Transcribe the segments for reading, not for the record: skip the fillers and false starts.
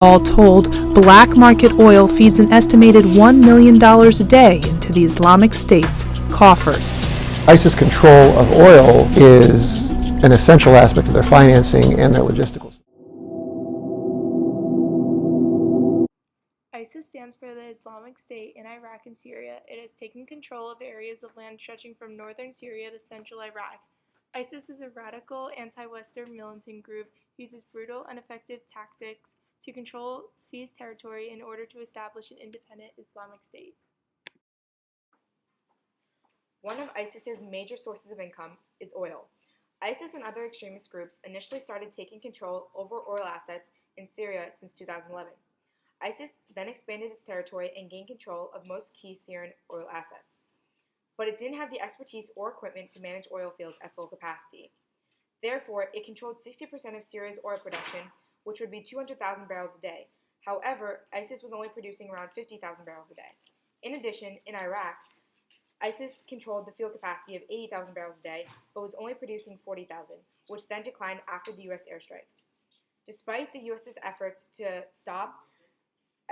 All told, black market oil feeds an estimated $1 million a day into the Islamic State's coffers. ISIS control of oil is an essential aspect of their financing and their logistical. ISIS stands for the Islamic State in Iraq and Syria. It has taken control of areas of land stretching from northern Syria to central Iraq. ISIS is a radical, anti-Western militant group who uses brutal and effective tactics to control seized territory in order to establish an independent Islamic State. One of ISIS's major sources of income is oil. ISIS and other extremist groups initially started taking control over oil assets in Syria since 2011. ISIS then expanded its territory and gained control of most key Syrian oil assets. But it didn't have the expertise or equipment to manage oil fields at full capacity. Therefore, it controlled 60% of Syria's oil production, which would be 200,000 barrels a day. However, ISIS was only producing around 50,000 barrels a day. In addition, in Iraq, ISIS controlled the field capacity of 80,000 barrels a day, but was only producing 40,000, which then declined after the U.S. airstrikes. Despite the U.S.'s efforts to stop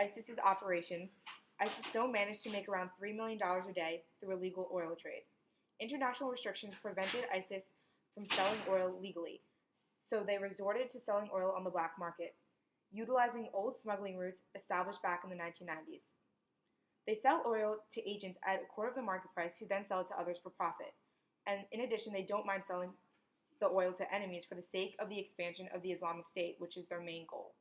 ISIS's operations, ISIS still managed to make around $3 million a day through illegal oil trade. International restrictions prevented ISIS from selling oil legally, so they resorted to selling oil on the black market, utilizing old smuggling routes established back in the 1990s. They sell oil to agents at a quarter of the market price, who then sell it to others for profit. And in addition, they don't mind selling the oil to enemies for the sake of the expansion of the Islamic State, which is their main goal.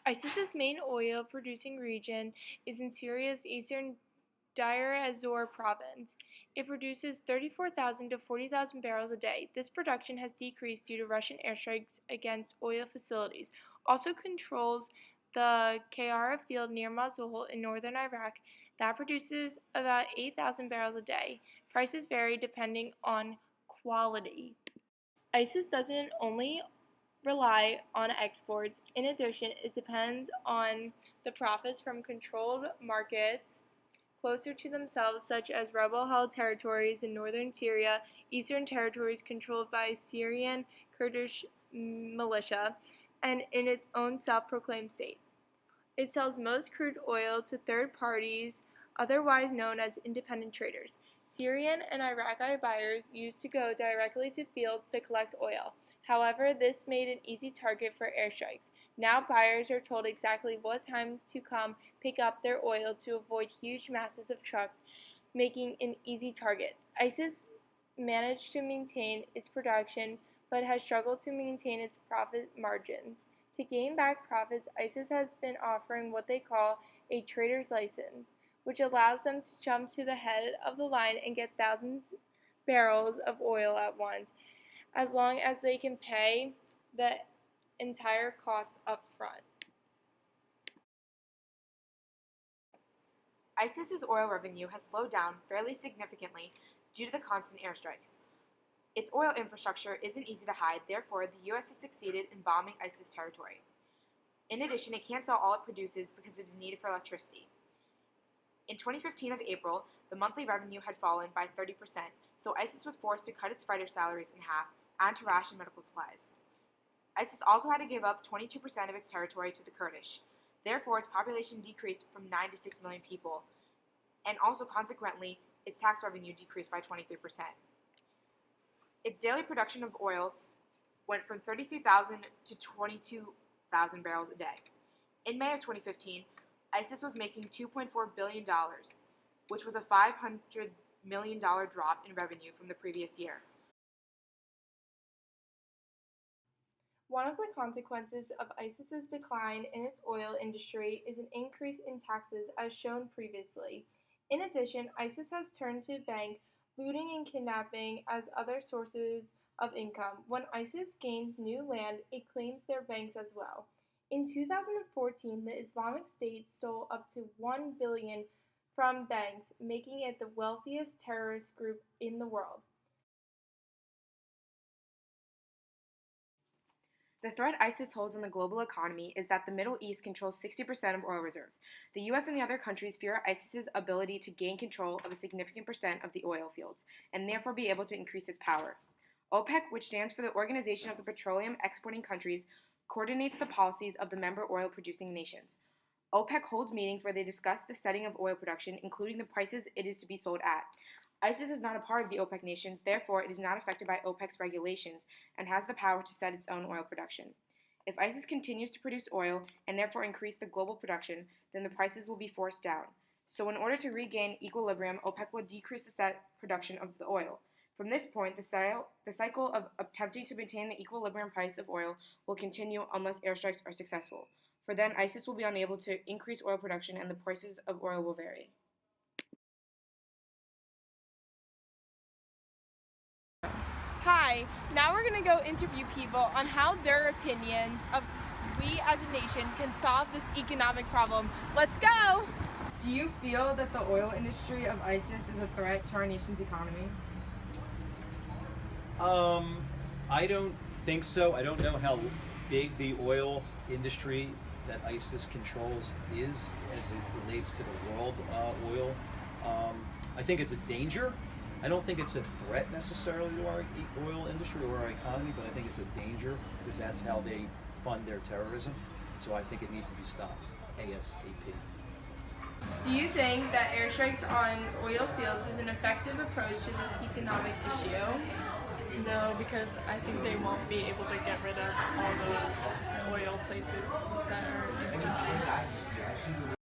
ISIS's main oil-producing region is in Syria's eastern Deir ez-Zor province. It produces 34,000 to 40,000 barrels a day. This production has decreased due to Russian airstrikes against oil facilities. Also controls the Kayara field near Mosul in northern Iraq that produces about 8,000 barrels a day. Prices vary depending on quality. ISIS doesn't only rely on exports. In addition, it depends on the profits from controlled markets closer to themselves, such as rebel-held territories in northern Syria, eastern territories controlled by Syrian Kurdish militia, and in its own self-proclaimed state. It sells most crude oil to third parties, otherwise known as independent traders. Syrian and Iraqi buyers used to go directly to fields to collect oil. However, this made an easy target for airstrikes. Now buyers are told exactly what time to come pick up their oil to avoid huge masses of trucks, making an easy target. ISIS managed to maintain its production, but has struggled to maintain its profit margins. To gain back profits, ISIS has been offering what they call a trader's license, which allows them to jump to the head of the line and get thousands of barrels of oil at once, as long as they can pay the entire cost up front. ISIS's oil revenue has slowed down fairly significantly due to the constant airstrikes. Its oil infrastructure isn't easy to hide, therefore the U.S. has succeeded in bombing ISIS territory. In addition, it can't sell all it produces because it is needed for electricity. In 2015 of April, the monthly revenue had fallen by 30%, so ISIS was forced to cut its fighter salaries in half and to ration medical supplies. ISIS also had to give up 22% of its territory to the Kurdish. Therefore, its population decreased from 9 to 6 million people, and also consequently, its tax revenue decreased by 23%. Its daily production of oil went from 33,000 to 22,000 barrels a day. In May of 2015, ISIS was making $2.4 billion, which was a $500 million drop in revenue from the previous year. One of the consequences of ISIS's decline in its oil industry is an increase in taxes, as shown previously. In addition, ISIS has turned to bank looting and kidnapping as other sources of income. When ISIS gains new land, it claims their banks as well. In 2014, the Islamic State stole up to $1 billion from banks, making it the wealthiest terrorist group in the world. The threat ISIS holds on the global economy is that the Middle East controls 60% of oil reserves. The US and the other countries fear ISIS's ability to gain control of a significant percent of the oil fields, and therefore be able to increase its power. OPEC, which stands for the Organization of the Petroleum Exporting Countries, coordinates the policies of the member oil-producing nations. OPEC holds meetings where they discuss the setting of oil production, including the prices it is to be sold at. ISIS is not a part of the OPEC nations, therefore it is not affected by OPEC's regulations and has the power to set its own oil production. If ISIS continues to produce oil and therefore increase the global production, then the prices will be forced down. So in order to regain equilibrium, OPEC will decrease the set production of the oil. From this point, the cycle of attempting to maintain the equilibrium price of oil will continue unless airstrikes are successful. For then, ISIS will be unable to increase oil production and the prices of oil will vary. Hi, now we're going to go interview people on how their opinions of we as a nation can solve this economic problem. Let's go! Do you feel that the oil industry of ISIS is a threat to our nation's economy? I don't think so. I don't know how big the oil industry that ISIS controls is as it relates to the world oil. I think it's a danger. I don't think it's a threat necessarily to our oil industry or our economy, but I think it's a danger because that's how they fund their terrorism. So I think it needs to be stopped ASAP. Do you think that airstrikes on oil fields is an effective approach to this economic issue? No, because I think they won't be able to get rid of all the oil places that are in the country.